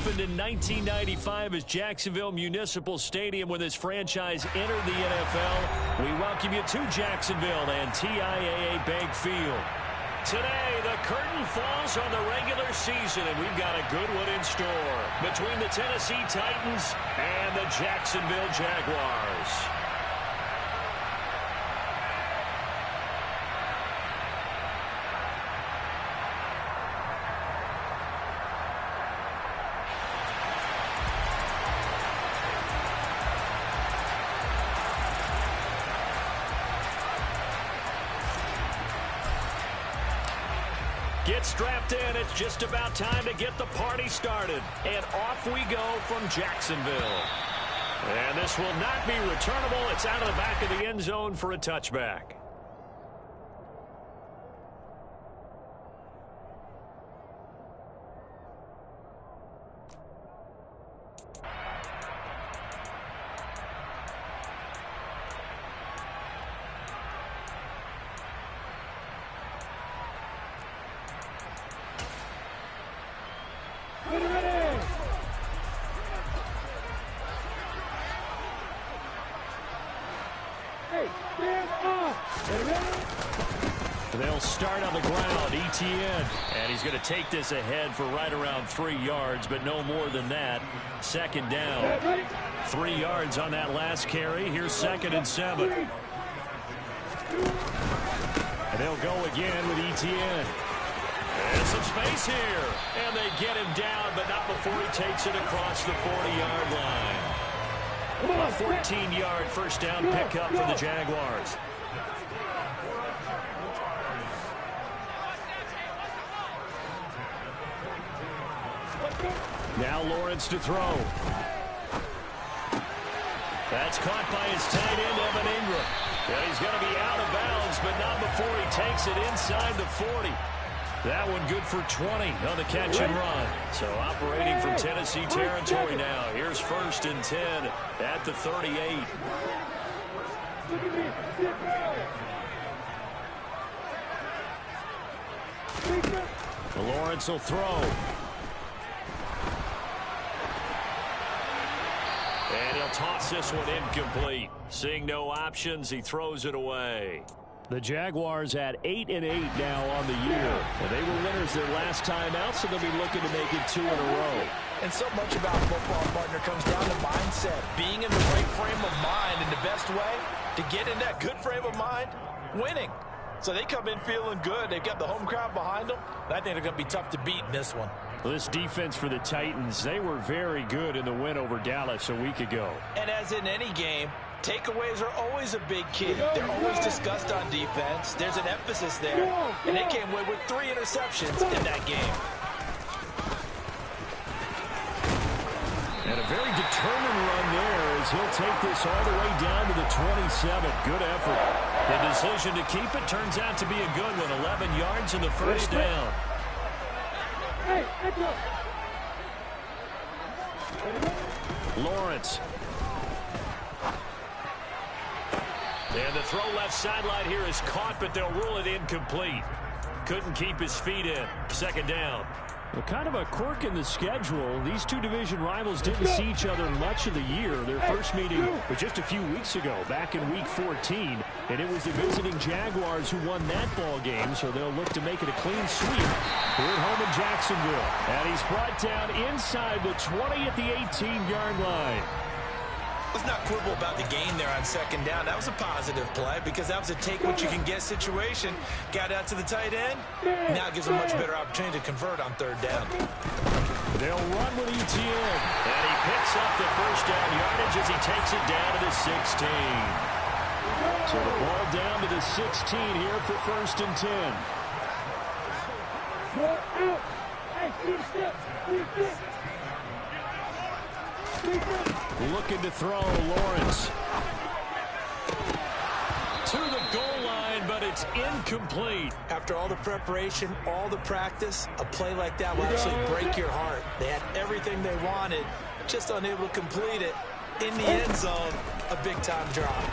opened in 1995 as Jacksonville Municipal Stadium when this franchise entered the NFL. We welcome you to Jacksonville and TIAA Bank Field. Today, the curtain falls on the regular season, and we've got a good one in store between the Tennessee Titans and the Jacksonville Jaguars. Get strapped in. It's just about time to get the party started. And off we go from Jacksonville. And this will not be returnable. It's out of the back of the end zone for a touchback. They'll start on the ground. ETN. And he's going to take this ahead for right around 3 yards, but no more than that. Second down. 3 yards on that last carry. Here's 2nd and 7. And they'll go again with ETN. And some space here. And they get him down, but not before he takes it across the 40-yard line. A 14-yard first down pickup for the Jaguars. Now Lawrence to throw. That's caught by his tight end, Evan Ingram. And he's going to be out of bounds, but not before he takes it inside the 40. That one good for 20 on the catch and run. So operating from Tennessee territory now. Here's 1st and 10 at the 38. Lawrence will throw. And he'll toss this one incomplete. Seeing no options, he throws it away. The Jaguars at 8-8 now on the year. And they were winners their last time out, so they'll be looking to make it 2 in a row. And so much about football, partner, comes down to mindset. Being in the right frame of mind, and the best way to get in that good frame of mind, winning. So they come in feeling good. They've got the home crowd behind them. And I think they're going to be tough to beat in this one. Well, this defense for the Titans, they were very good in the win over Dallas a week ago. And as in any game, takeaways are always a big key. They're always discussed on defense. There's an emphasis there. And they came away with 3 interceptions in that game. And a very determined run there as he'll take this all the way down to the 27. Good effort. The decision to keep it turns out to be a good one. 11 yards in the first down. Lawrence. And the throw left sideline here is caught, but they'll rule it incomplete. Couldn't keep his feet in. 2nd down. Well, kind of a quirk in the schedule. These two division rivals didn't see each other much of the year. Their first meeting was just a few weeks ago, back in Week 14. And it was the visiting Jaguars who won that ball game, so they'll look to make it a clean sweep here at home in Jacksonville. And he's brought down inside the 20 at the 18-yard line. Let's not quibble about the gain there on 2nd down. That was a positive play because that was a take-what-you-can-get situation. Got out to the tight end. Now gives a much better opportunity to convert on 3rd down. They'll run with ETN. And he picks up the first down yardage as he takes it down to the 16. So the ball down to the 16 here for 1st and 10. Looking to throw, Lawrence. To the goal line, but it's incomplete. After all the preparation, all the practice, a play like that will actually break your heart. They had everything they wanted, just unable to complete it. In the end zone, a big-time drop.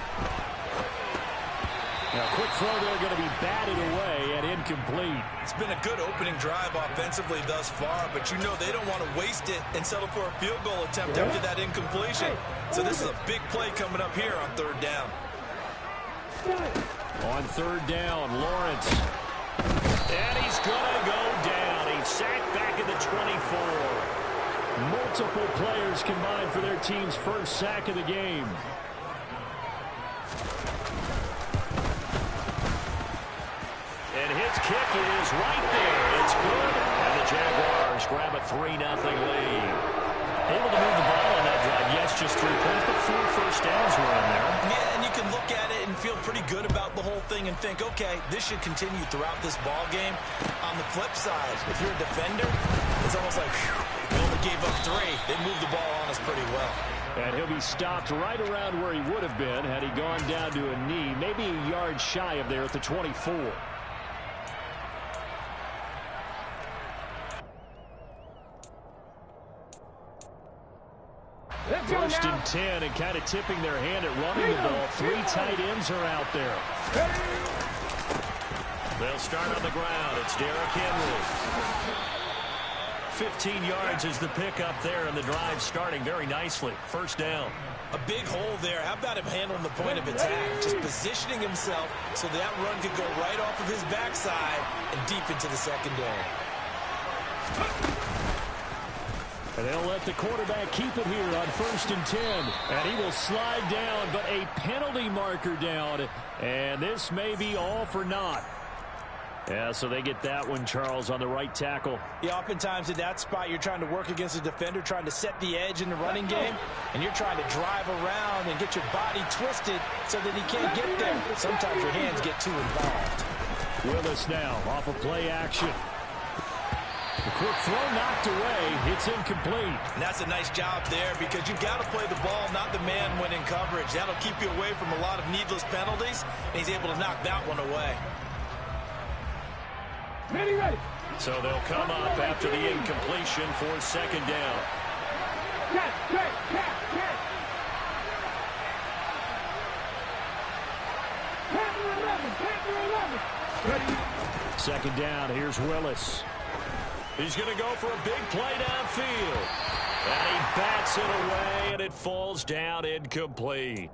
Now, quick throw there going to be batted away and incomplete. It's been a good opening drive offensively thus far, but you know they don't want to waste it and settle for a field goal attempt after that incompletion. So this is a big play coming up here on third down. On third down, Lawrence. And he's going to go down. He's sacked back at the 24. Multiple players combined for their team's first sack of the game. And his kick is right there. It's good. And the Jaguars grab a 3-0 lead. Able to move the ball on that drive. Yes, just 3 points, but 4 first downs were in there. Yeah, and you can look at it and feel pretty good about the whole thing and think, okay, this should continue throughout this ball game. On the flip side, if you're a defender, it's almost like, whew, we only gave up 3. They moved the ball on us pretty well. And he'll be stopped right around where he would have been had he gone down to a knee, maybe a yard shy of there at the 24. First and 10, and kind of tipping their hand at running the ball. 3 tight ends are out there. They'll start on the ground. It's Derrick Henry. 15 yards is the pickup there, and the drive starting very nicely. First down. A big hole there. How about him handling the point of attack? Just positioning himself so that run could go right off of his backside and deep into the secondary. And they'll let the quarterback keep it here on first and 10. And he will slide down, but a penalty marker down. And this may be all for naught. Yeah, so they get that one, Charles, on the right tackle. Yeah, oftentimes in that spot, you're trying to work against a defender, trying to set the edge in the running game, and you're trying to drive around and get your body twisted so that he can't get there. Sometimes your hands get too involved. Willis now off of play action. The quick throw knocked away. It's incomplete. And that's a nice job there because you've got to play the ball, not the man when in coverage. That'll keep you away from a lot of needless penalties, and he's able to knock that one away. Ready. So they'll come up after the incompletion for second down. Second down, here's Willis. He's going to go for a big play downfield. And he bats it away, and it falls down incomplete.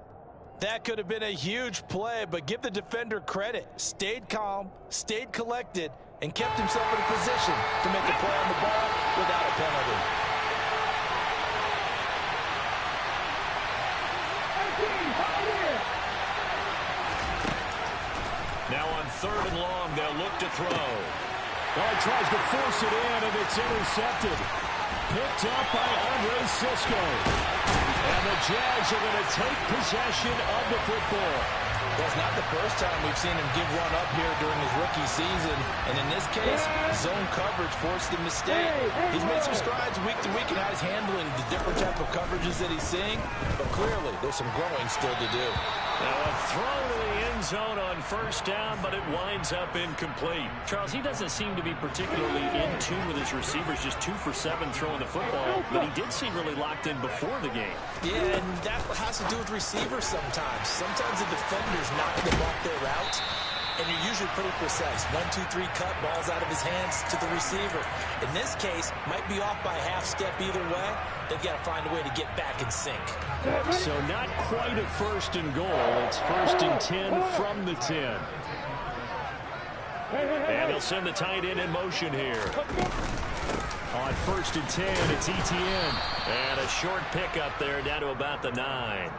That could have been a huge play, but give the defender credit. Stayed calm, stayed collected, and kept himself in a position to make a play on the ball without a penalty. Now on third and long, they'll look to throw. Well, he tries to force it in, and it's intercepted. Picked up by Andre Cisco. And the Jags are going to take possession of the football. Well, it's not the first time we've seen him give one up here during his rookie season. And in this case, zone coverage forced him to stay. He's made some strides week to week in how he's handling the different type of coverages that he's seeing. But clearly, there's some growing still to do. Now a throw to the end zone on first down, but it winds up incomplete. Charles, he doesn't seem to be particularly in tune with his receivers, just 2 for 7 throwing the football, but he did seem really locked in before the game. Yeah, and that has to do with receivers sometimes. Sometimes the defenders knock them off their route, and you're usually pretty precise. 1, 2, 3 cut, balls out of his hands to the receiver. In this case, might be off by a half step either way. They've got to find a way to get back in sync. So not quite a first and goal. It's first and 10 from the 10. And they'll send the tight end in motion here. On first and 10, it's ETN. And a short pickup there down to about the 9.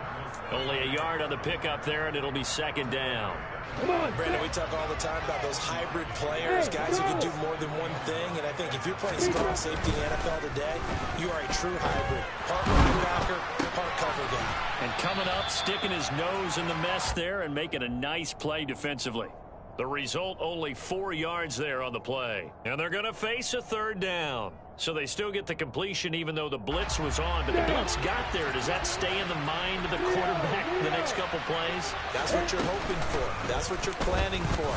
Only a yard on the pickup there, and it'll be second down. Brandon, we talk all the time about those hybrid players, guys who can do more than one thing. And I think if you're playing strong safety in the NFL today, you are a true hybrid. Part linebacker, part cover guy. And coming up, sticking his nose in the mess there and making a nice play defensively. The result, only 4 yards there on the play. And they're going to face a third down. So they still get the completion even though the blitz was on. But the blitz got there. Does that stay in the mind of the quarterback the next couple plays? That's what you're hoping for. That's what you're planning for.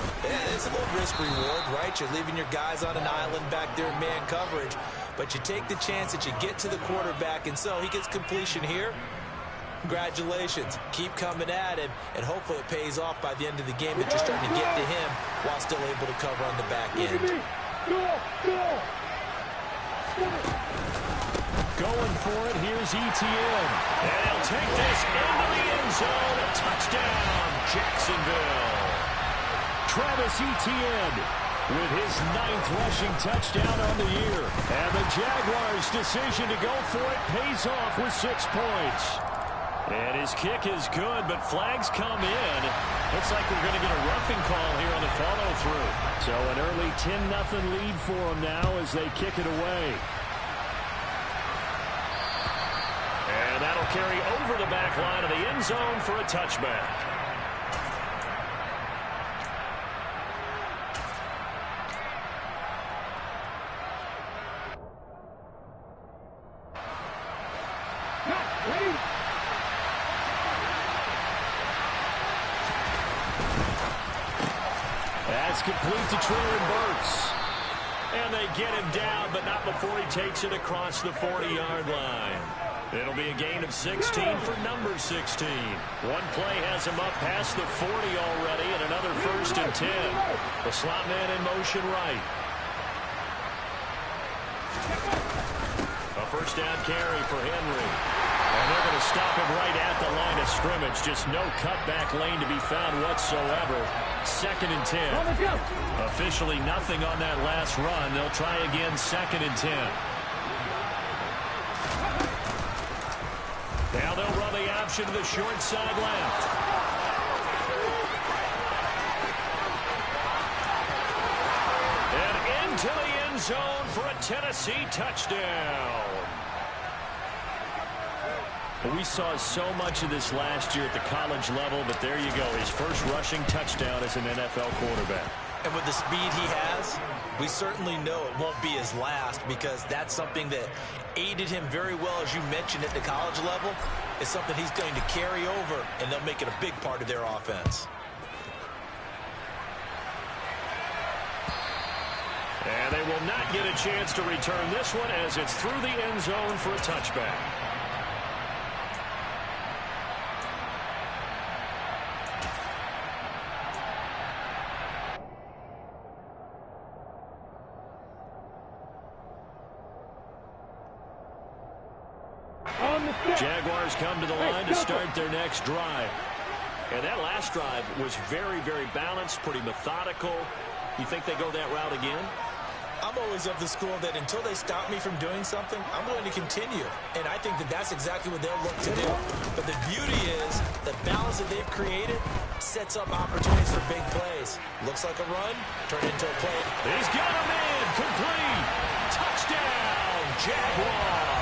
It's a little risk-reward, right? You're leaving your guys on an island back there in man coverage. But you take the chance that you get to the quarterback. And so he gets completion here. Congratulations. Keep coming at him, and hopefully it pays off by the end of the game that you're starting to get to him while still able to cover on the back end. Going for it, here's Etienne. And he'll take this into the end zone. A touchdown, Jacksonville. Travis Etienne with his 9th rushing touchdown on the year. And the Jaguars' decision to go for it pays off with 6 points. And his kick is good, but flags come in. Looks like we're going to get a roughing call here on the follow-through. So an early 10-0 lead for them now as they kick it away. And that'll carry over the back line of the end zone for a touchback. That's complete to Traylon Burks. And they get him down, but not before he takes it across the 40-yard line. It'll be a gain of 16 for number 16. One play has him up past the 40 already, and another 1st and 10. The slot man in motion right. A first down carry for Henry. And they're going to stop him right at the line of scrimmage. Just no cutback lane to be found whatsoever. 2nd and 10. Officially nothing on that last run. They'll try again 2nd and 10. Now they'll run the option to the short side left. And into the end zone for a Tennessee touchdown. We saw so much of this last year at the college level, but there you go. His first rushing touchdown as an NFL quarterback. And with the speed he has, we certainly know it won't be his last, because that's something that aided him very well, as you mentioned, at the college level. It's something he's going to carry over, and they'll make it a big part of their offense. And they will not get a chance to return this one as it's through the end zone for a touchback. Jaguars come to the line to start their next drive. And that last drive was very, very balanced, pretty methodical. You think they go that route again? I'm always of the school that until they stop me from doing something, I'm going to continue. And I think that that's exactly what they'll look to do. But the beauty is the balance that they've created sets up opportunities for big plays. Looks like a run, turn into a play. He's got him in, complete. Touchdown, Jaguars.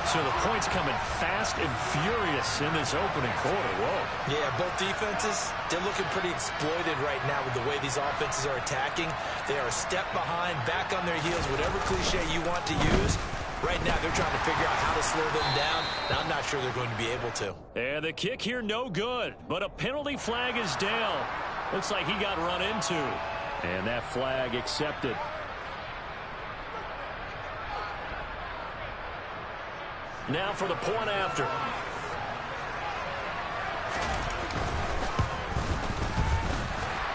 So the points coming fast and furious in this opening quarter. Whoa. Yeah, both defenses, they're looking pretty exploited right now with the way these offenses are attacking. They are a step behind, back on their heels, whatever cliche you want to use. Right now, they're trying to figure out how to slow them down, and I'm not sure they're going to be able to. And the kick here, no good, but a penalty flag is down. Looks like he got run into. And that flag accepted. Now for the point after.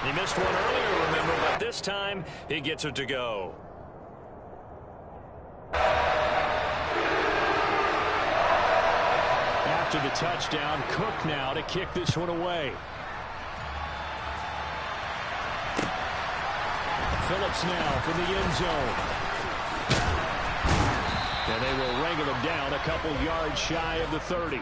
He missed one earlier, remember, but this time he gets it to go. After the touchdown, Cook now to kick this one away. Phillips now from the end zone. And they will wrangle him down a couple yards shy of the 30.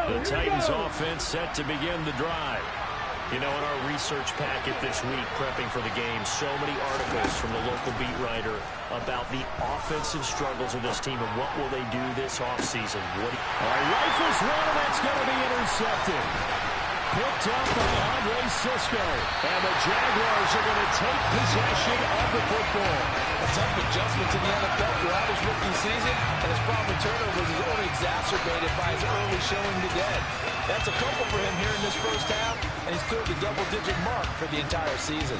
The Titans offense set to begin the drive. You know, in our research packet this week, prepping for the game, so many articles from the local beat writer about the offensive struggles of this team and what will they do this offseason. Rifles one, and that's going to be intercepted. Picked up by Andre Cisco. And the Jaguars are going to take possession of the football. A tough adjustment to the NFL throughout his rookie season, and his problem with turnovers is only exacerbated by his early showing today. That's a couple for him here in this first half, and he's cleared the double-digit mark for the entire season.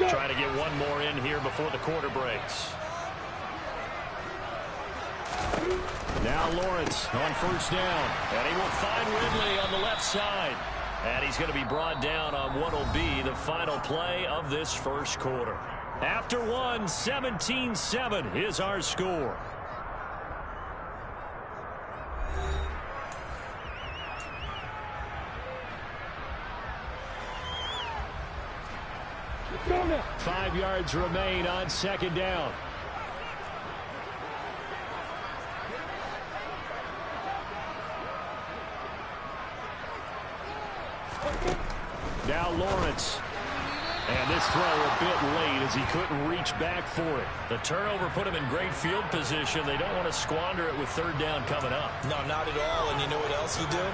Trying to get one more in here before the quarter breaks. Now Lawrence on first down. And he will find Ridley on the left side. And he's going to be brought down on what will be the final play of this first quarter. After one, 17-7 is our score. Now. 5 yards remain on second down. Now Lawrence. And this throw a bit late as he couldn't reach back for it. The turnover put him in great field position. They don't want to squander it with third down coming up. No, not at all. And you know what else you do?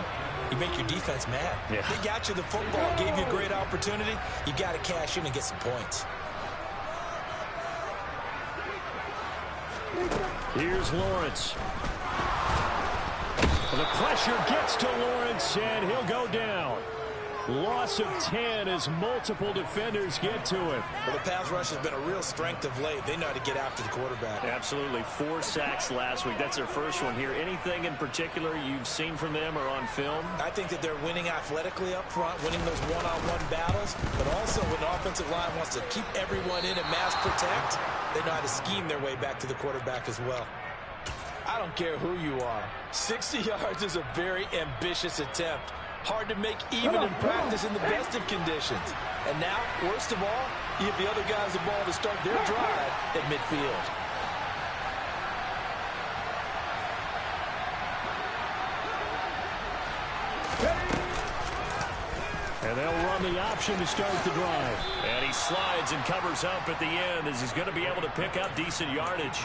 You make your defense mad. Yeah. They got you the football, gave you a great opportunity. You got to cash in and get some points. Here's Lawrence. The pressure gets to Lawrence, and he'll go down. Loss of 10 as multiple defenders get to him. Well, the pass rush has been a real strength of late. They know how to get after the quarterback. Absolutely. 4 sacks last week. That's their first one here. Anything in particular you've seen from them or on film? I think that they're winning athletically up front, winning those one-on-one battles, but also when the offensive line wants to keep everyone in and mass protect, they know how to scheme their way back to the quarterback as well. I don't care who you are. 60 yards is a very ambitious attempt. Hard to make even in practice in the best of conditions. And now, worst of all, you give the other guys the ball to start their drive at midfield. And they'll run the option to start the drive. And he slides and covers up at the end as he's going to be able to pick up decent yardage.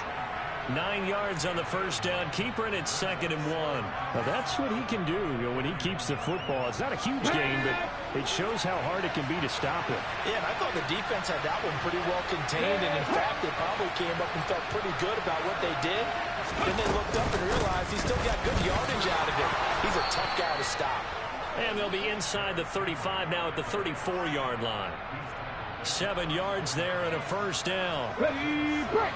9 yards on the first down. Keeper in it, 2nd and 1. Now that's what he can do, when he keeps the football. It's not a huge gain, but it shows how hard it can be to stop it. Yeah, and I thought the defense had that one pretty well contained, and in fact, they probably came up and felt pretty good about what they did. Then they looked up and realized he still got good yardage out of it. He's a tough guy to stop. And they'll be inside the 35 now at the 34-yard line. 7 yards there and a first down. Ready, break.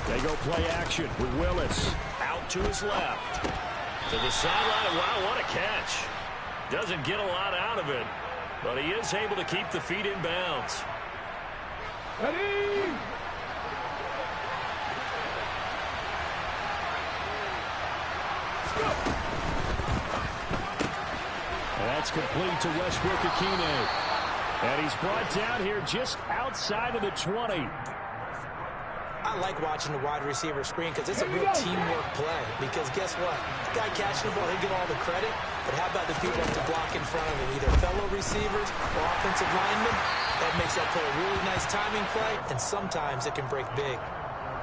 They go play action with Willis. Out to his left. To the sideline. Wow, what a catch. Doesn't get a lot out of it, but he is able to keep the feet in bounds. Ready? That's complete to Westbrook-Akine. And he's brought down here just outside of the 20. I like watching the wide receiver screen because it's a real teamwork play. Because guess what? The guy catching the ball, he'll get all the credit. But how about the people to block in front of him, either fellow receivers or offensive linemen? That makes that play a really nice timing play, and sometimes it can break big.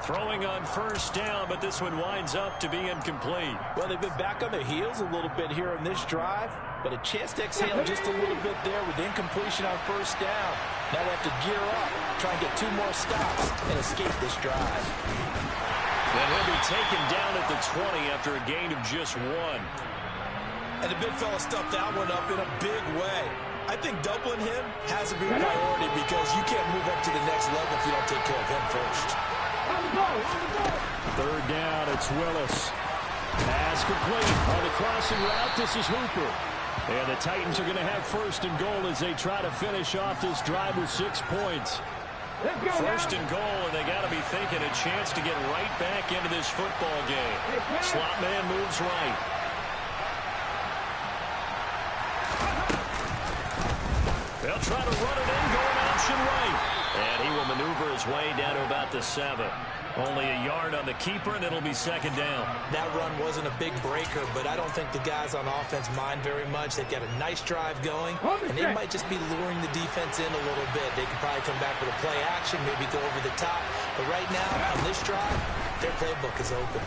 Throwing on first down, but this one winds up to be incomplete. Well, they've been back on their heels a little bit here in this drive, but a chance to exhale just a little bit there with incompletion on first down. Now they have to gear up, try and get 2 more stops, and escape this drive. Then he'll be taken down at the 20 after a gain of just 1. And the big fella stuffed that one up in a big way. I think doubling him has to be a priority because you can't move up to the next level if you don't take care of him first. Third down, it's Willis. Pass complete on the crossing route. This is Hooper. And the Titans are going to have first and goal as they try to finish off this drive with 6 points. First and goal, and they got to be thinking a chance to get right back into this football game. Slot man moves right. They'll try to run it in, going option right. And he will maneuver his way down to about the 7. Only a yard on the keeper, and it'll be second down. That run wasn't a big breaker, but I don't think the guys on offense mind very much. They've got a nice drive going, and they might just be luring the defense in a little bit. They could probably come back with a play action, maybe go over the top. But right now, on this drive, their playbook is open.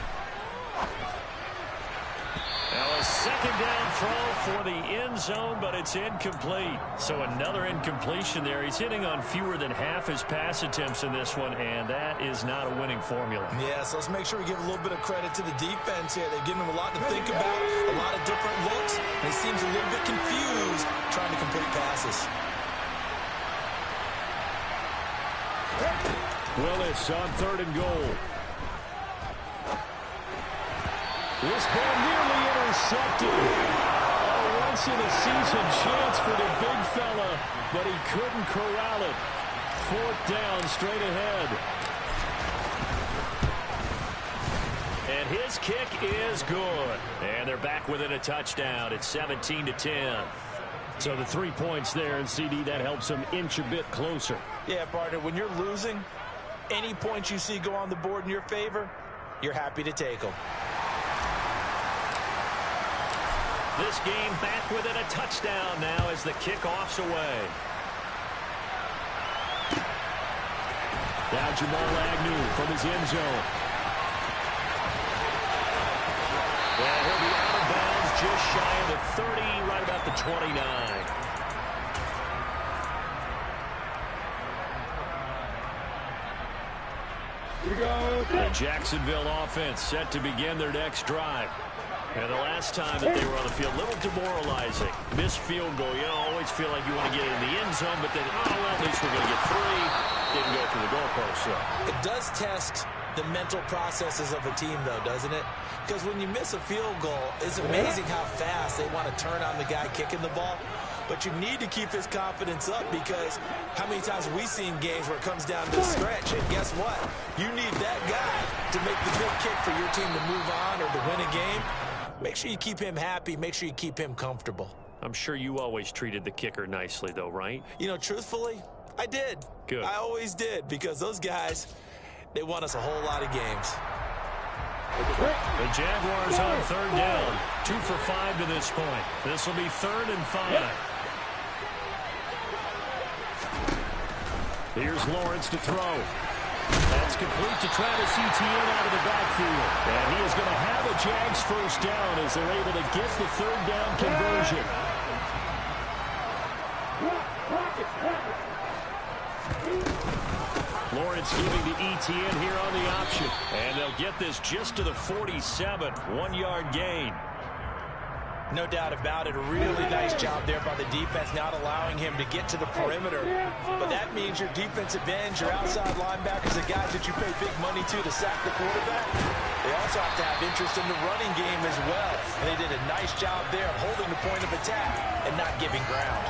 Now a second down throw for the end zone, but it's incomplete. So another incompletion there. He's hitting on fewer than half his pass attempts in this one, and that is not a winning formula. Yeah, so let's make sure we give a little bit of credit to the defense here. They're giving him a lot to think about, a lot of different looks, and he seems a little bit confused trying to complete passes. Willis on 3rd and goal. This ball nearly intercepted. A once-in-a-season chance for the big fella, but he couldn't corral it. 4th down, straight ahead. And his kick is good. And they're back within a touchdown. It's 17-10. So the 3 points there, and CD, that helps him inch a bit closer. Yeah, partner, when you're losing, any points you see go on the board in your favor, you're happy to take them. This game back within a touchdown now as the kickoff's away. Now Jamal Agnew from his end zone. Well, he'll be out of bounds just shy of the 30, right about the 29. Here we go. The Jacksonville offense set to begin their next drive. And the last time that they were on the field, a little demoralizing. Missed field goal. You always feel like you want to get in the end zone, but then, oh, well, at least we're going to get 3. Didn't go through the goalpost, so. It does test the mental processes of a team, though, doesn't it? Because when you miss a field goal, it's amazing how fast they want to turn on the guy kicking the ball. But you need to keep his confidence up, because how many times have we seen games where it comes down to the stretch, and guess what? You need that guy to make the big kick for your team to move on or to win a game. Make sure you keep him happy. Make sure you keep him comfortable. I'm sure you always treated the kicker nicely, though, right? You know, truthfully, I did. Good. I always did, because those guys, they won us a whole lot of games. The Jaguars on 3rd down. 2 for 5 to this point. This will be 3rd and 5. Here's Lawrence to throw. That's complete to Travis Etienne out of the backfield. And he is going to have a Jags first down as they're able to get the 3rd down conversion. Lawrence giving to Etienne here on the option. And they'll get this just to the 47. 1-yard gain. No doubt about it. A really nice job there by the defense, not allowing him to get to the perimeter. But that means your defensive ends, your outside linebackers, the guys that you pay big money to sack the quarterback, they also have to have interest in the running game as well. And they did a nice job there of holding the point of attack and not giving ground.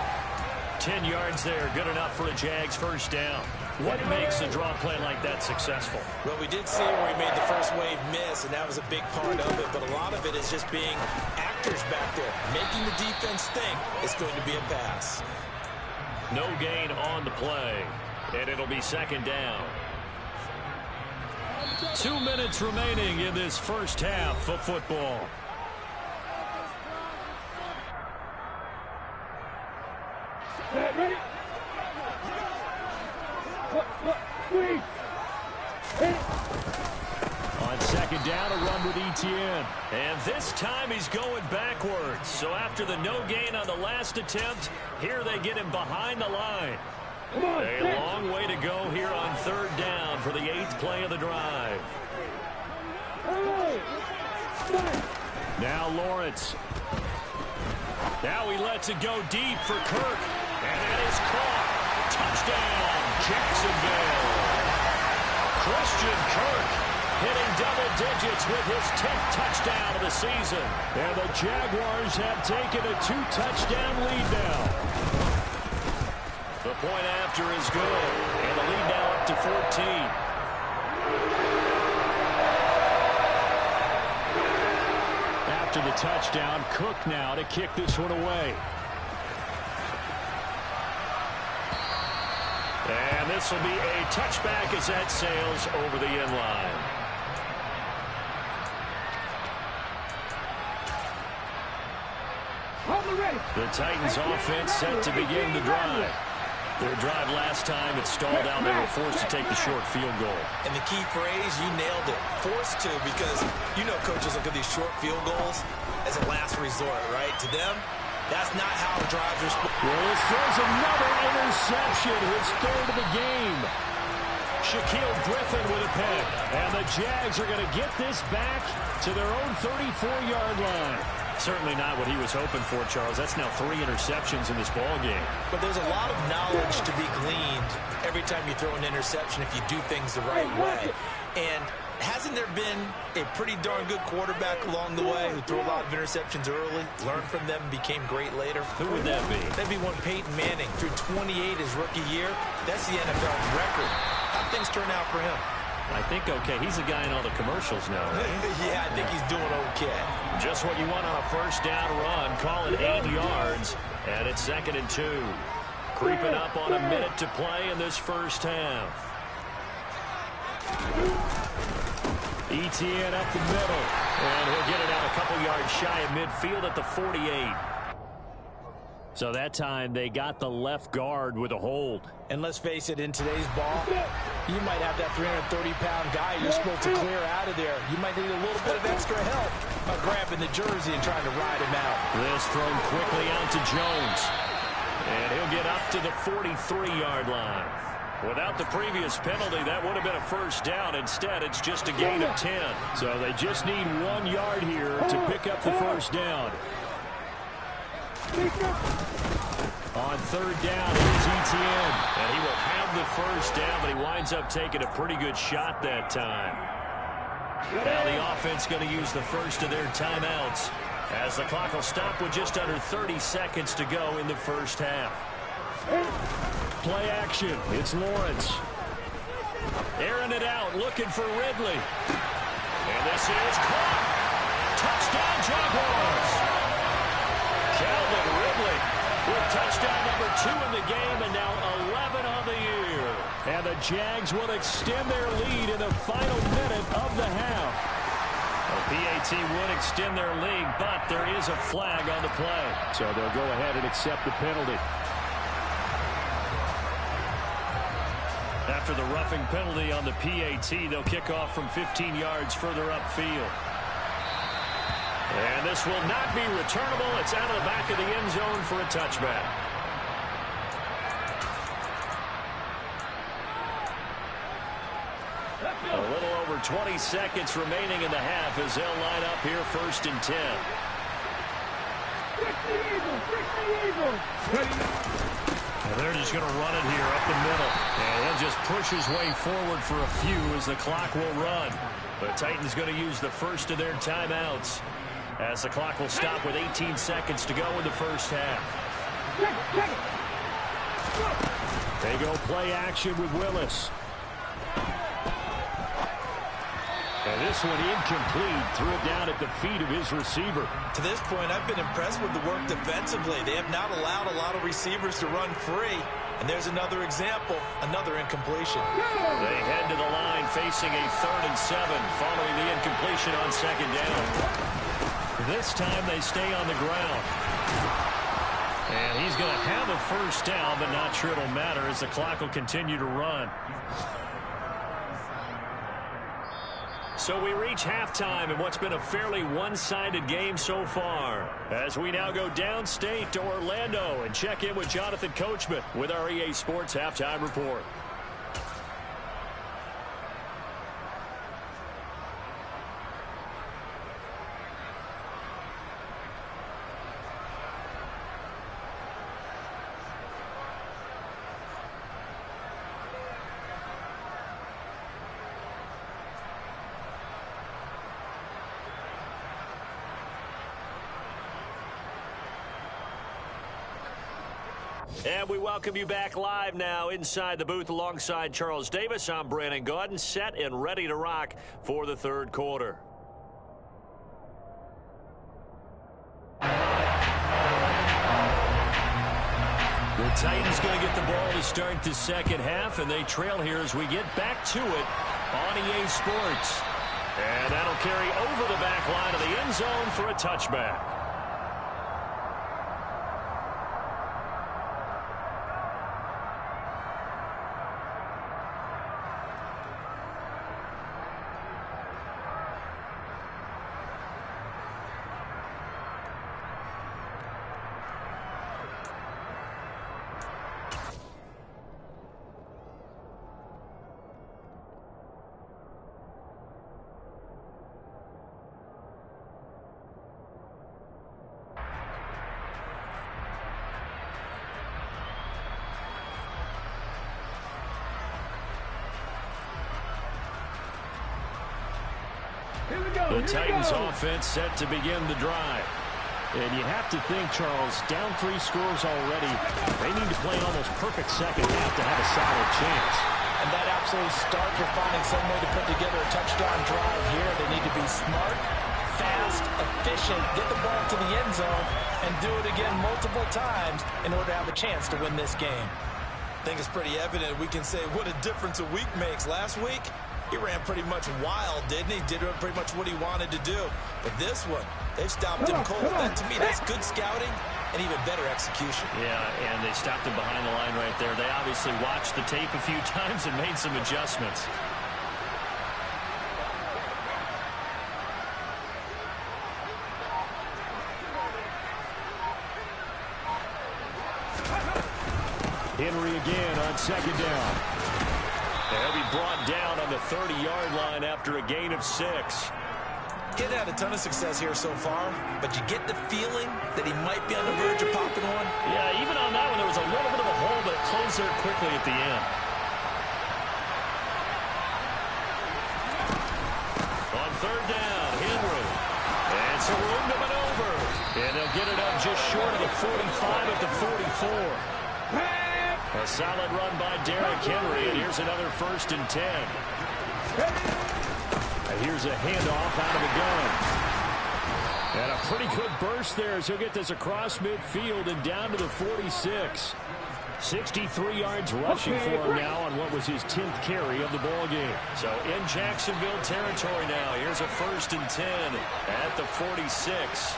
10 yards there, good enough for a Jags first down. What makes a draw play like that successful? Well, we did see where he made the first wave miss, and that was a big part of it. But a lot of it is just being actors back there, making the defense think it's going to be a pass. No gain on the play, and it'll be second down. 2 minutes remaining in this first half of football. Ready? On second down, a run with Etienne. And this time he's going backwards. So after the no gain on the last attempt, here they get him behind the line. A long way to go here on 3rd down for the 8th play of the drive. Now Lawrence. Now he lets it go deep for Kirk. And that is caught. Touchdown, Jacksonville. Christian Kirk hitting double digits with his 10th touchdown of the season. And the Jaguars have taken a 2-touchdown lead now. The point after is good. And the lead now up to 14. After the touchdown, Cook now to kick this one away. And this will be a touchback as that sails over the end line. The Titans offense set to begin the drive. Their drive last time, it stalled out. They were forced to take the short field goal. And the key phrase, you nailed it. Forced to, because you know coaches look at these short field goals as a last resort, right? To them, that's not how drives are supposed to. Willis throws another interception, his third of the game. Shaquille Griffin with a pick. And the Jags are going to get this back to their own 34-yard line. Certainly not what he was hoping for, Charles. That's now 3 interceptions in this ball game. But there's a lot of knowledge to be gleaned every time you throw an interception if you do things the right way. And hasn't there been a pretty darn good quarterback along the way who threw a lot of interceptions early, learned from them, became great later? Who would that be? That'd be one Peyton Manning. Threw 28 his rookie year. That's the NFL record. How'd things turn out for him? I think okay. He's the guy in all the commercials now, right? Yeah, I think he's doing okay. Just what you want on a first down run. Call it 8 yards. And it's 2nd and 2. Creeping up on a minute to play in this first half. Etienne up the middle. And he'll get it out a couple yards shy of midfield at the 48. So that time they got the left guard with a hold. And let's face it, in today's ball, you might have that 330-pound guy you're supposed to clear out of there. You might need a little bit of extra help by grabbing the jersey and trying to ride him out. This thrown quickly out to Jones. And he'll get up to the 43-yard line. Without the previous penalty, that would have been a first down. Instead, it's just a gain of 10. So they just need 1 yard here to pick up the first down. On third down, here's Etienne. And he will have the first down, but he winds up taking a pretty good shot that time. Now the offense going to use the first of their timeouts, as the clock will stop with just under 30 seconds to go in the first half. Play action. It's Lawrence. Airing it out, looking for Ridley. And this is caught. Touchdown, Jaguars. Calvin Ridley with touchdown number 2 in the game, and now 11 on the year. And the Jags will extend their lead in the final minute of the half. Well, PAT would extend their lead, but there is a flag on the play. So they'll go ahead and accept the penalty. After the roughing penalty on the PAT, they'll kick off from 15 yards further upfield. And this will not be returnable. It's out of the back of the end zone for a touchback. A little over 20 seconds remaining in the half as they'll line up here 1st and 10. And they're just going to run it here up the middle. And he'll just push his way forward for a few as the clock will run. The Titans going to use the first of their timeouts, as the clock will stop with 18 seconds to go in the first half. They go play action with Willis. And this one incomplete. Threw it down at the feet of his receiver. To this point, I've been impressed with the work defensively. They have not allowed a lot of receivers to run free. And there's another example, another incompletion. They head to the line facing a 3rd and 7 following the incompletion on 2nd down. This time they stay on the ground. And he's going to have a first down, but not sure it'll matter as the clock will continue to run. So we reach halftime in what's been a fairly one-sided game so far, as we now go downstate to Orlando and check in with Jonathan Coachman with our EA Sports Halftime Report. And we welcome you back live now inside the booth alongside Charles Davis. I'm Brandon Gaudin, set and ready to rock for the third quarter. The Titans going to get the ball to start the second half, and they trail here as we get back to it on EA Sports. And that'll carry over the back line of the end zone for a touchback. The Titans offense set to begin the drive. And you have to think, Charles, down 3 scores already. They need to play an almost perfect second half to have a solid chance. And that absolutely starts with finding some way to put together a touchdown drive here. They need to be smart, fast, efficient, get the ball to the end zone, and do it again multiple times in order to have a chance to win this game. I think it's pretty evident. We can say what a difference a week makes. Last week, he ran pretty much wild, didn't he? Did pretty much what he wanted to do. But this one, they've stopped him cold. That, to me, that's good scouting and even better execution. Yeah, and they stopped him behind the line right there. They obviously watched the tape a few times and made some adjustments. Henry again on second down. They'll be brought down on the 30-yard line after a gain of 6. He's had a ton of success here so far, but you get the feeling that he might be on the verge of popping one. Yeah, even on that one, there was a little bit of a hole, but it closed there quickly at the end. On third down, Henry. And some room to maneuver. And they'll get it up just short of the 45 at the 44. A solid run by Derrick Henry, and here's another 1st and 10. And here's a handoff out of the gun. And a pretty good burst there as he'll get this across midfield and down to the 46. 63 yards rushing for him now on what was his 10th carry of the ball game. So in Jacksonville territory now. Here's a 1st and 10 at the 46.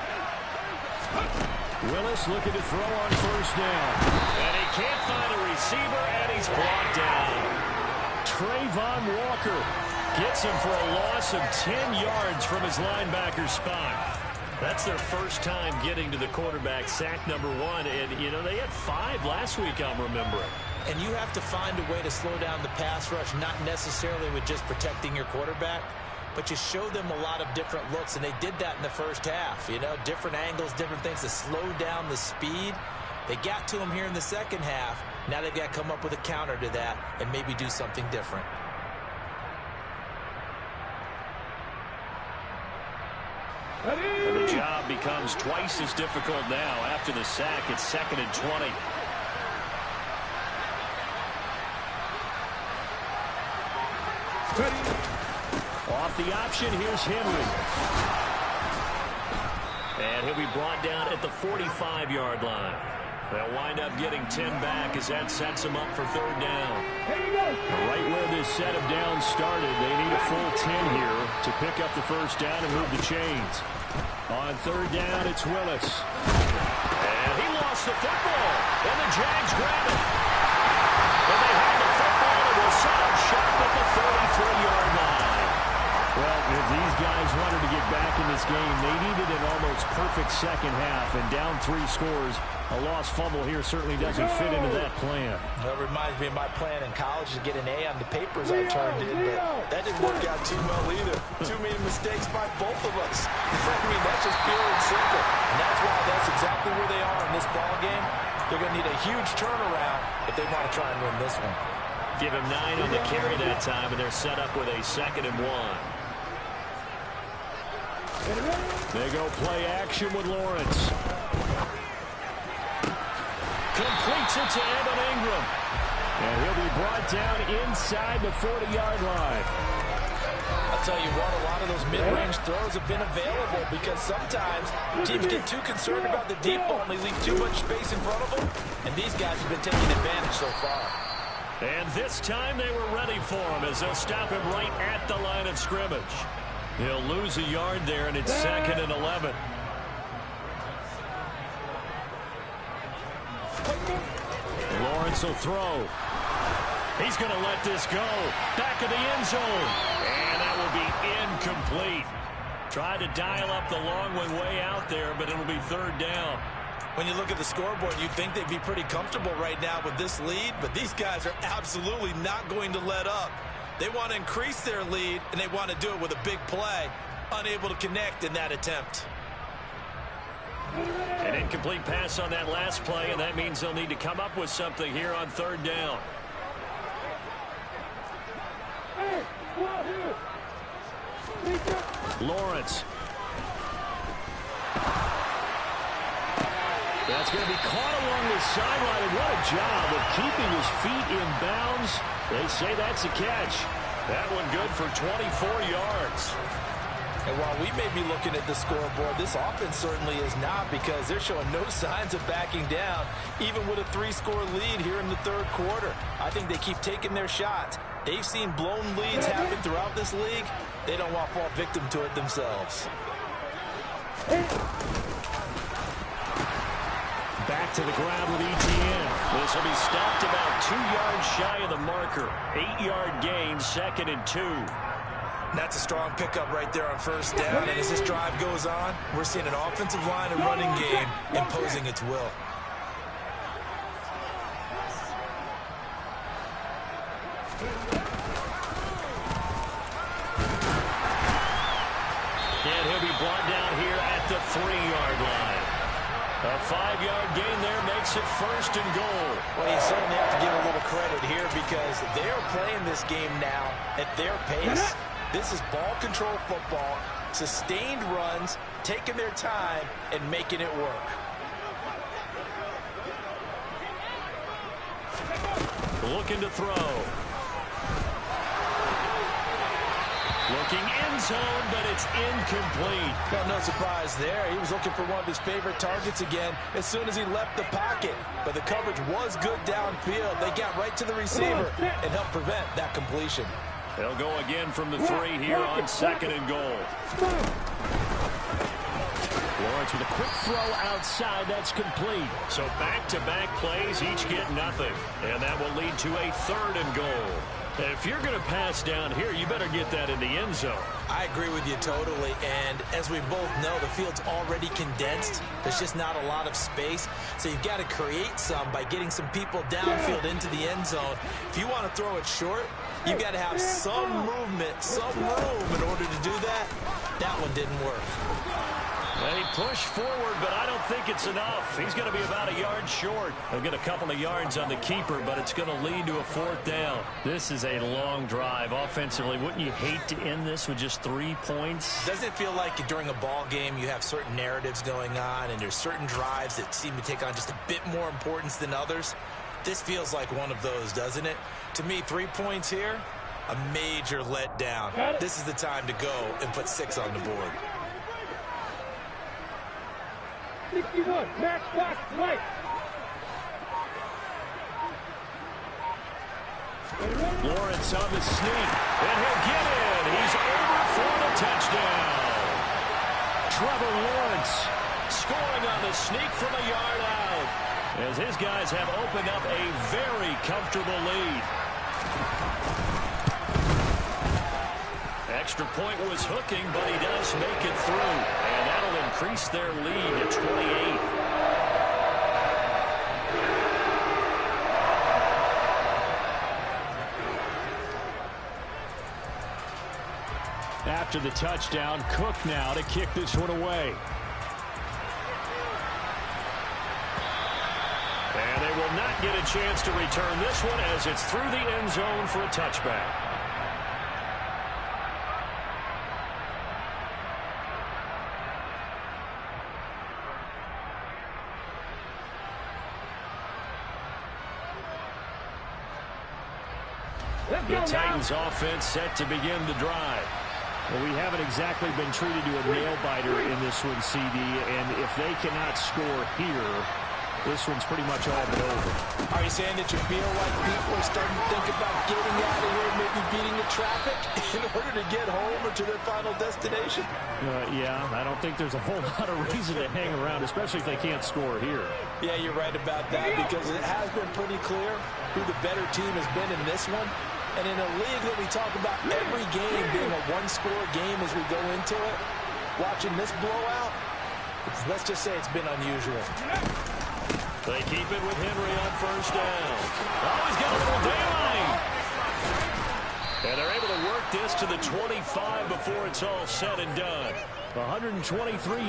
Willis looking to throw on 1st down. And he can't find a receiver, and he's brought down. Trayvon Walker gets him for a loss of 10 yards from his linebacker spot. That's their first time getting to the quarterback, sack number 1. And, you know, they had 5 last week, I'm remembering. And you have to find a way to slow down the pass rush, not necessarily with just protecting your quarterback, but you show them a lot of different looks, and they did that in the first half. You know, different angles, different things to slow down the speed. They got to him here in the second half. Now they've got to come up with a counter to that and maybe do something different. And the job becomes twice as difficult now after the sack. It's 2nd and 20. Off the option, here's Henry. And he'll be brought down at the 45-yard line. They'll wind up getting 10 back as that sets them up for 3rd down. Right where this set of downs started, they need a full 10 here to pick up the 1st down and move the chains. On 3rd down, it's Willis. And he lost the football, and the Jags grab it. And they have the football and will set up shop at the 33-yard line. Well, if these guys wanted to get back in this game, they needed an almost perfect second half, and down 3 scores. A lost fumble here certainly doesn't fit into that plan. Well, it reminds me of my plan in college to get an A on the papers I turned in, but that didn't work out too well either. Too many mistakes by both of us. I mean, that's just pure and simple. And that's why that's exactly where they are in this ball game. They're going to need a huge turnaround if they want to try and win this one. Give him 9 on the carry that time, and they're set up with a 2nd and 1. They go play action with Lawrence. Completes it to Evan Ingram. And he'll be brought down inside the 40-yard line. I'll tell you what, a lot of those mid-range throws have been available because sometimes teams get too concerned about the deep ball and they leave too much space in front of them. And these guys have been taking advantage so far. And this time they were ready for him as they'll stop him right at the line of scrimmage. He'll lose a yard there, and it's 2nd and 11. Lawrence will throw. He's going to let this go. Back of the end zone. And that will be incomplete. Tried to dial up the long one way out there, but it'll be 3rd down. When you look at the scoreboard, you'd think they'd be pretty comfortable right now with this lead, but these guys are absolutely not going to let up. They want to increase their lead, and they want to do it with a big play. Unable to connect in that attempt. An incomplete pass on that last play, and that means they'll need to come up with something here on 3rd down. Lawrence. That's going to be caught along the sideline, and what a job of keeping his feet in bounds. They say that's a catch. That one good for 24 yards. And while we may be looking at the scoreboard, this offense certainly is not, because they're showing no signs of backing down, even with a 3-score lead here in the 3rd quarter. I think they keep taking their shots. They've seen blown leads happen throughout this league. They don't want to fall victim to it themselves. Back to the ground with ETN. This will be stopped about 2 yards shy of the marker. 8-yard gain, 2nd and 2. That's a strong pickup right there on 1st down. And as this drive goes on, we're seeing an offensive line and running game imposing its will. And he'll be brought down here at the 3-yard line. A 5-yard gain there makes it 1st and goal. Well, you certainly have to give a little credit here because they are playing this game now at their pace. This is ball control football, sustained runs, taking their time, and making it work. Looking to throw. Looking end zone, but it's incomplete. Well, no surprise there. He was looking for one of his favorite targets again as soon as he left the pocket. But the coverage was good downfield. They got right to the receiver and helped prevent that completion. They'll go again from the 3 here on 2nd and goal. Lawrence with a quick throw outside. That's complete. So back-to-back plays, each get nothing. And that will lead to a 3rd and goal. If you're going to pass down here, you better get that in the end zone. I agree with you totally, and as we both know, the field's already condensed. There's just not a lot of space, so you've got to create some by getting some people downfield into the end zone. If you want to throw it short, you've got to have some movement, some room in order to do that. That one didn't work. They push forward, but I don't think it's enough. He's going to be about a yard short. They'll get a couple of yards on the keeper, but it's going to lead to a 4th down. This is a long drive. Offensively, wouldn't you hate to end this with just 3 points? Doesn't it feel like during a ball game you have certain narratives going on and there's certain drives that seem to take on just a bit more importance than others? This feels like one of those, doesn't it? To me, 3 points here, a major letdown. This is the time to go and put 6 on the board. 61, match box, right. Lawrence on the sneak, and he'll get in. He's over for the touchdown. Trevor Lawrence scoring on the sneak from a yard out, as his guys have opened up a very comfortable lead. Extra point was hooking, but he does make it through, and that'll increase their lead to 28. After the touchdown, Cook now to kick this one away. And they will not get a chance to return this one as it's through the end zone for a touchback. The Titans offense set to begin the drive. Well, we haven't exactly been treated to a nail-biter in this one, CD, and if they cannot score here, this one's pretty much all but over. Are you saying that you feel like people are starting to think about getting out of here, maybe beating the traffic in order to get home or to their final destination? Yeah, I don't think there's a whole lot of reason to hang around, especially if they can't score here. Yeah, you're right about that, because it has been pretty clear who the better team has been in this one. And in a league that we talk about every game being a one-score game as we go into it, watching this blowout, let's just say it's been unusual. They keep it with Henry on first down. Oh, he's got a little daylight. And they're able to work this to the 25 before it's all said and done. 123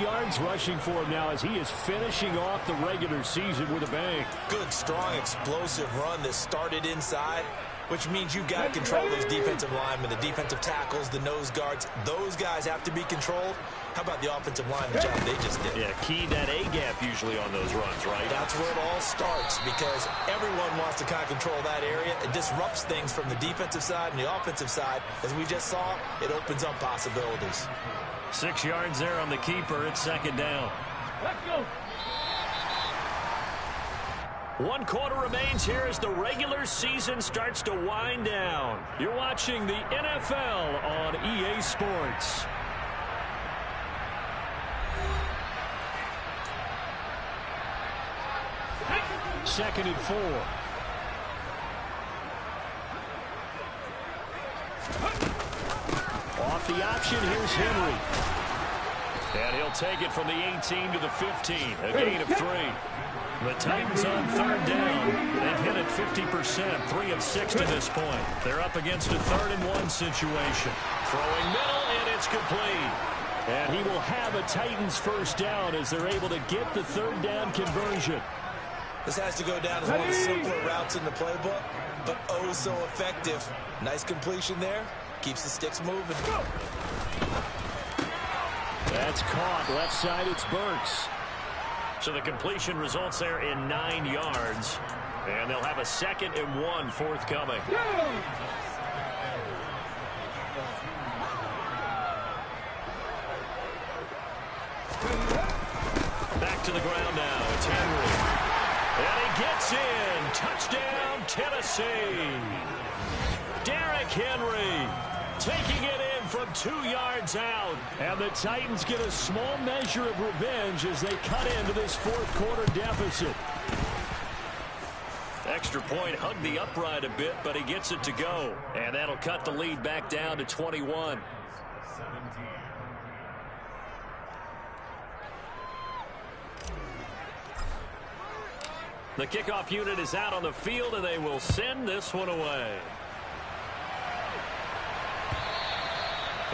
yards rushing for him now as he is finishing off the regular season with a bang. Good, strong, explosive run that started inside, which means you've got to control those defensive linemen, the defensive tackles, the nose guards. Those guys have to be controlled. How about the offensive line, the job they just did? Yeah, key that A-gap usually on those runs, right? That's where it all starts, because everyone wants to kind of control that area. It disrupts things from the defensive side and the offensive side. As we just saw, it opens up possibilities. 6 yards there on the keeper. It's second down. Let's go. 1 quarter remains here as the regular season starts to wind down. You're watching the NFL on EA Sports. Second and 4. Off the option, here's Henry. And he'll take it from the 18 to the 15, a gain of 3. The Titans on third down. They've hit it 50%, 3 of 6 to this point. They're up against a 3rd and 1 situation. Throwing middle, and it's complete. And he will have a Titans first down as they're able to get the 3rd down conversion. This has to go down as one of the simpler routes in the playbook, but oh so effective. Nice completion there. Keeps the sticks moving. That's caught. Left side, it's Burks. So the completion results there in 9 yards. And they'll have a 2nd and 1 forthcoming. Back to the ground now. It's Henry. And he gets in. Touchdown, Tennessee. Derrick Henry taking it in from 2 yards out. And the Titans get a small measure of revenge as they cut into this 4th quarter deficit. Extra point hugged the upright a bit, but he gets it to go. And that'll cut the lead back down to 21. The kickoff unit is out on the field, and they will send this one away.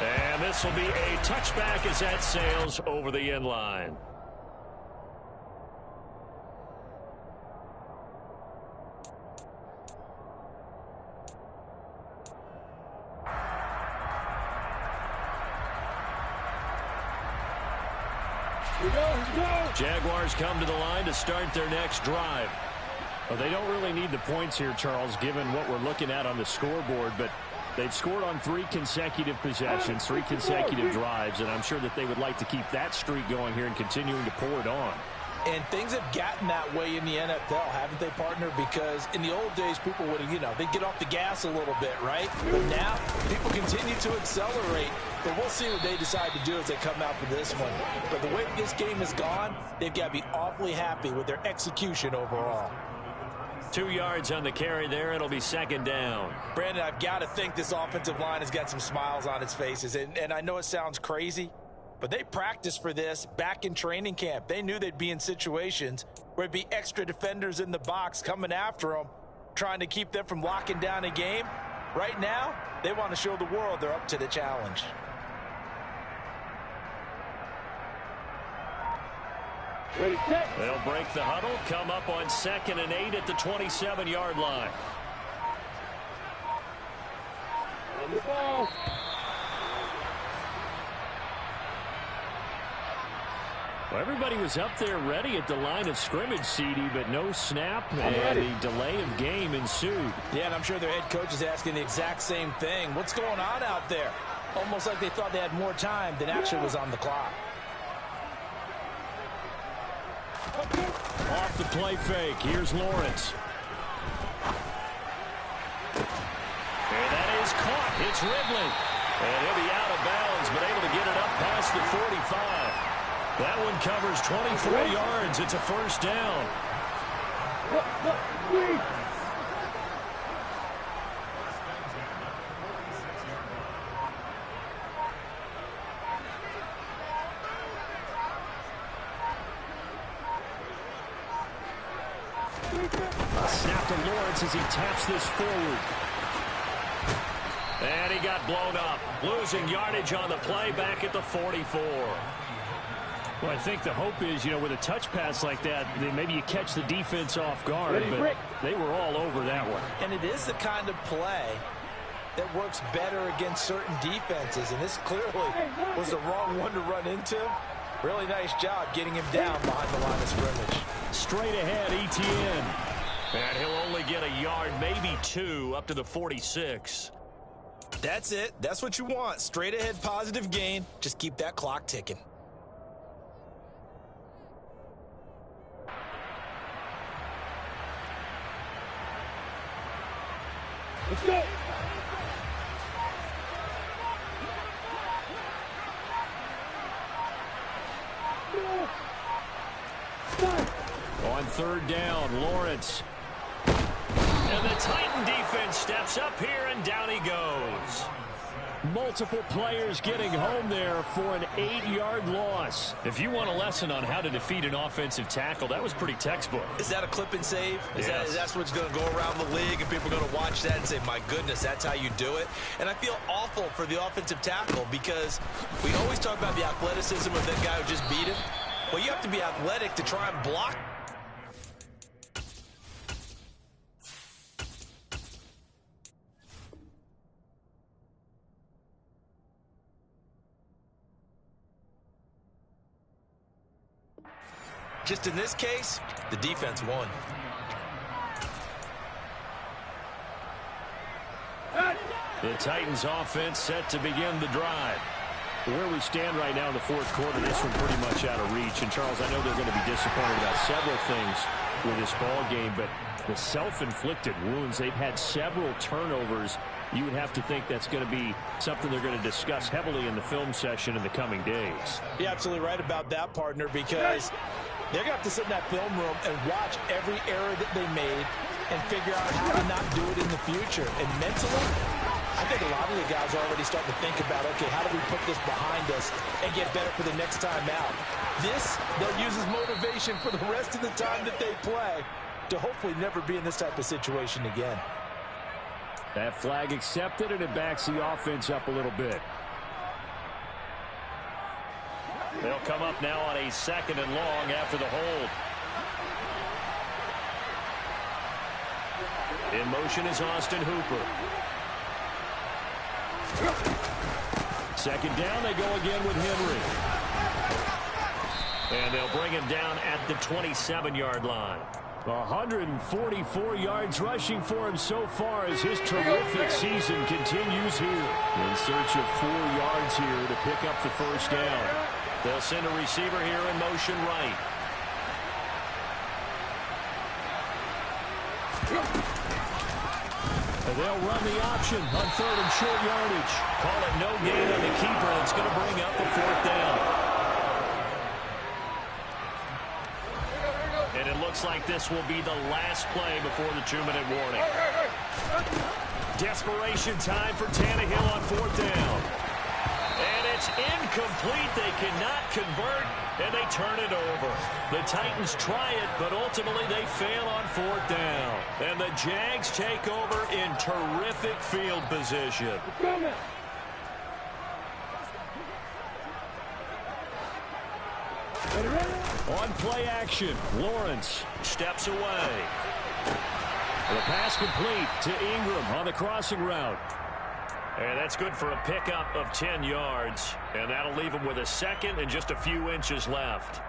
And this will be a touchback as that sails over the end line. Jaguars come to the line to start their next drive. Well, they don't really need the points here, Charles, given what we're looking at on the scoreboard, but they've scored on 3 consecutive possessions, 3 consecutive drives, and I'm sure that they would like to keep that streak going here and continuing to pour it on. And things have gotten that way in the NFL, haven't they, partner? Because in the old days, people would, they'd get off the gas a little bit, right? But now, people continue to accelerate. But we'll see what they decide to do as they come out for this one. But the way this game has gone, they've got to be awfully happy with their execution overall. 2 yards on the carry there. It'll be 2nd down. Brandon, I've got to think this offensive line has got some smiles on its faces. And I know it sounds crazy, but they practiced for this back in training camp. They knew they'd be in situations where it'd be extra defenders in the box coming after them, trying to keep them from locking down a game. Right now, they want to show the world they're up to the challenge. They'll break the huddle, come up on 2nd and 8 at the 27-yard line. On the ball. Well, everybody was up there ready at the line of scrimmage, CD, but no snap, and a delay of game ensued. Yeah, and I'm sure their head coach is asking the exact same thing. What's going on out there? Almost like they thought they had more time than actually was on the clock. Off the play fake. Here's Lawrence. And that is caught. It's Ridley. And he'll be out of bounds, but able to get it up past the 45. That one covers 24 yards. It's a first down. A snap to Lawrence as he taps this forward. And he got blown up. Losing yardage on the play back at the 44. Well, I think the hope is, with a touch pass like that, then maybe you catch the defense off guard, but they were all over that one. And it is the kind of play that works better against certain defenses, and this clearly was the wrong one to run into. Really nice job getting him down behind the line of scrimmage. Straight ahead, Etienne. And he'll only get a yard, maybe two, up to the 46. That's it. That's what you want. Straight ahead positive gain. Just keep that clock ticking. Let's go. On third down, Lawrence. And the Titan defense steps up here, and down he goes. Multiple players getting home there for an 8-yard loss. If you want a lesson on how to defeat an offensive tackle, that was pretty textbook. Is that a clip and save? Yes. Is that what's going to go around the league, and people are going to watch that and say, my goodness, that's how you do it? And I feel awful for the offensive tackle because we always talk about the athleticism of that guy who just beat him. Well, you have to be athletic to try and block. Just in this case, the defense won. The Titans offense set to begin the drive. Where we stand right now in the fourth quarter, this one pretty much out of reach. And, Charles, I know they're going to be disappointed about several things with this ball game, but the self-inflicted wounds, they've had several turnovers. You would have to think that's going to be something they're going to discuss heavily in the film session in the coming days. You're absolutely right about that, partner, because they're going to have to sit in that film room and watch every error that they made and figure out how to not do it in the future. And mentally, I think a lot of the guys are already starting to think about, okay, how do we put this behind us and get better for the next time out? This, they'll use as motivation for the rest of the time that they play to hopefully never be in this type of situation again. That flag accepted, and it backs the offense up a little bit. They'll come up now on a 2nd and long after the hold. In motion is Austin Hooper. 2nd down, they go again with Henry. And they'll bring him down at the 27-yard line. 144 yards rushing for him so far as his terrific season continues here. In search of 4 yards here to pick up the first down. They'll send a receiver here in motion right. And they'll run the option on 3rd and short yardage. Call it no gain on the keeper. It's going to bring up the 4th down. And it looks like this will be the last play before the 2-minute warning. Desperation time for Tannehill on 4th down. And it's incomplete. They cannot convert, and they turn it over. The Titans try it, but ultimately they fail on 4th down. And the Jags take over in terrific field position. On play action, Lawrence steps away. The pass complete to Ingram on the crossing route. And that's good for a pickup of 10 yards. And that'll leave him with a 2nd and just a few inches left.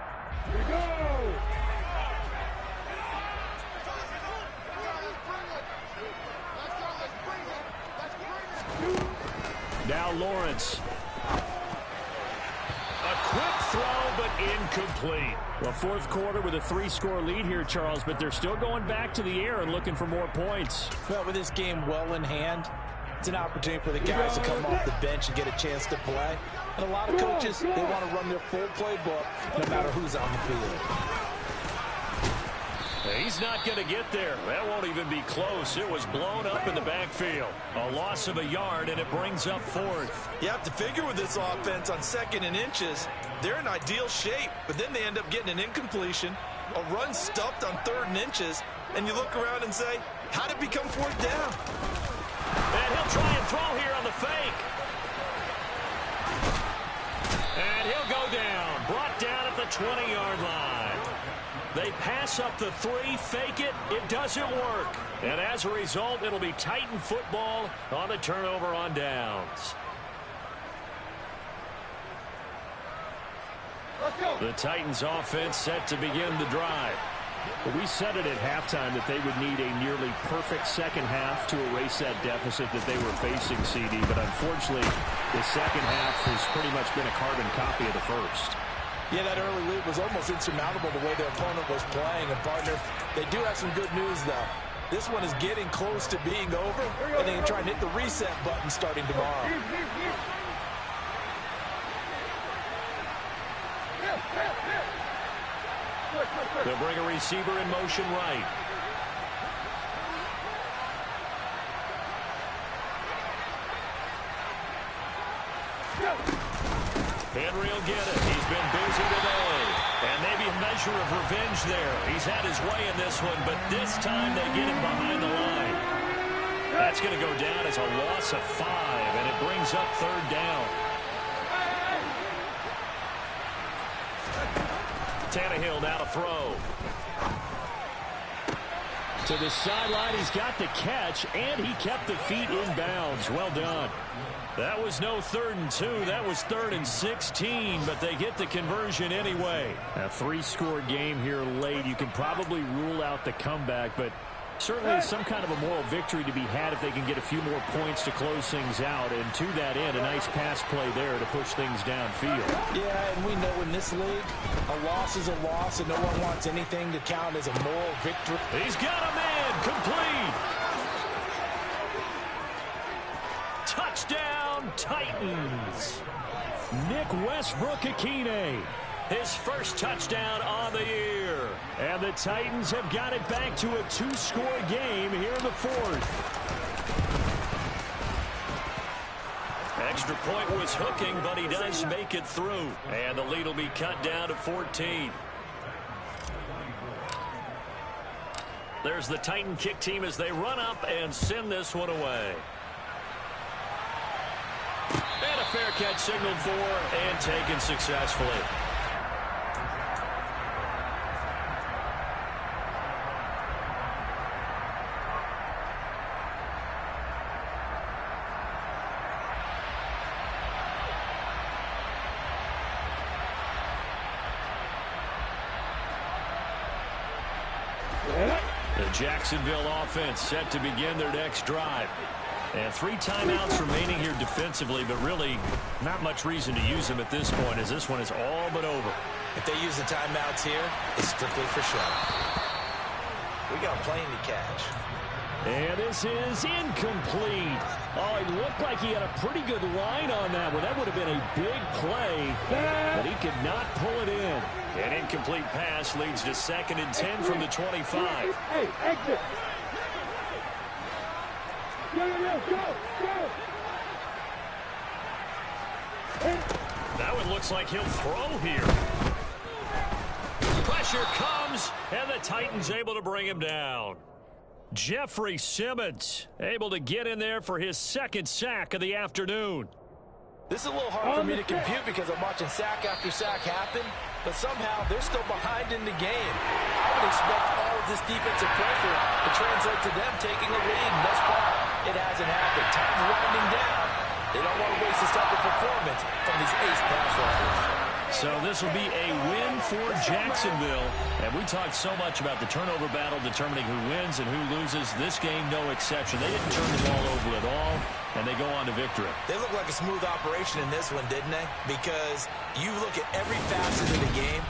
Now Lawrence. A quick throw, but incomplete. Well, fourth quarter with a 3-score lead here, Charles, but they're still going back to the air and looking for more points. Well, with this game well in hand, it's an opportunity for the guys to come off the bench and get a chance to play. And a lot of coaches, they want to run their full playbook no matter who's on the field. He's not going to get there. That won't even be close. It was blown up in the backfield. A loss of a yard, and it brings up fourth. You have to figure with this offense on 2nd and inches, they're in ideal shape, but then they end up getting an incompletion, a run stuffed on 3rd and inches, and you look around and say, how did it become 4th down? And he'll try and throw here on the fake. And he'll go down. Brought down at the 20-yard line. They pass up the 3, fake it. It doesn't work. And as a result, it'll be Titan football on the turnover on downs. The Titans offense set to begin the drive. Well, we said it at halftime that they would need a nearly perfect second half to erase that deficit that they were facing, CD. But unfortunately, the second half has pretty much been a carbon copy of the first. Yeah, that early lead was almost insurmountable the way their opponent was playing. And, partner, they do have some good news, though. This one is getting close to being over, and they can try and hit the reset button starting tomorrow. They'll bring a receiver in motion right. Henry will get it. He's been busy today. And maybe a measure of revenge there. He's had his way in this one, but this time they get him behind the line. That's going to go down as a loss of 5, and it brings up 3rd down. Tannehill now to throw. To the sideline, he's got the catch, and he kept the feet in bounds. Well done. That was no 3rd and 2. That was 3rd and 16, but they get the conversion anyway. A 3-score game here late. You can probably rule out the comeback, but certainly some kind of a moral victory to be had if they can get a few more points to close things out. And to that end, a nice pass play there to push things downfield. Yeah, and we know in this league, a loss is a loss, and no one wants anything to count as a moral victory. He's got a man complete. Touchdown, Titans. Nick Westbrook-Akine. His first touchdown on the year. And the Titans have got it back to a 2-score game here in the 4th. Extra point was hooking, but he does make it through. And the lead will be cut down to 14. There's the Titan kick team as they run up and send this one away. And a fair catch signaled for and taken successfully. The Jacksonville offense set to begin their next drive. And 3 timeouts remaining here defensively, but really not much reason to use them at this point as this one is all but over. If they use the timeouts here, it's strictly for show. We got a plane to catch. And this is incomplete. Oh, it looked like he had a pretty good line on that one. That would have been a big play, but he could not pull it in. An incomplete pass leads to 2nd and 10 from the 25. Hey, exit. Go. That one looks like he'll throw here. Pressure comes, and the Titans able to bring him down. Jeffrey Simmons able to get in there for his 2nd sack of the afternoon. This is a little hard for me to compute because I'm watching sack after sack happen, but somehow they're still behind in the game. I would expect all of this defensive pressure to translate to them taking a lead. And thus far, it hasn't happened. Time's winding down. They don't want to waste this type of performance from these ace pass rushers. So this will be a win for Jacksonville. And we talked so much about the turnover battle determining who wins and who loses. This game, no exception. They didn't turn the ball over at all, and they go on to victory. They look like a smooth operation in this one, didn't they? Because you look at every facet of the game,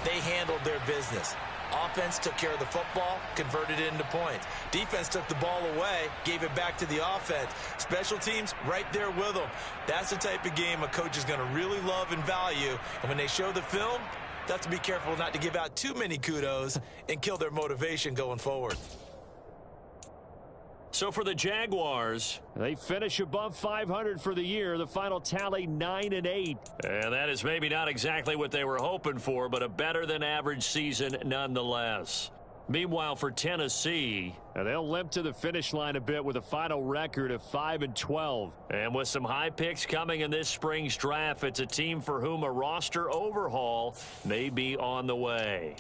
they handled their business. Offense took care of the football, converted it into points. Defense took the ball away, gave it back to the offense. Special teams right there with them. That's the type of game a coach is going to really love and value. And when they show the film, they have to be careful not to give out too many kudos and kill their motivation going forward. So for the Jaguars, they finish above 500 for the year. The final tally 9-8. And that is maybe not exactly what they were hoping for, but a better than average season nonetheless. Meanwhile, for Tennessee, they'll limp to the finish line a bit with a final record of 5-12. And with some high picks coming in this spring's draft, it's a team for whom a roster overhaul may be on the way.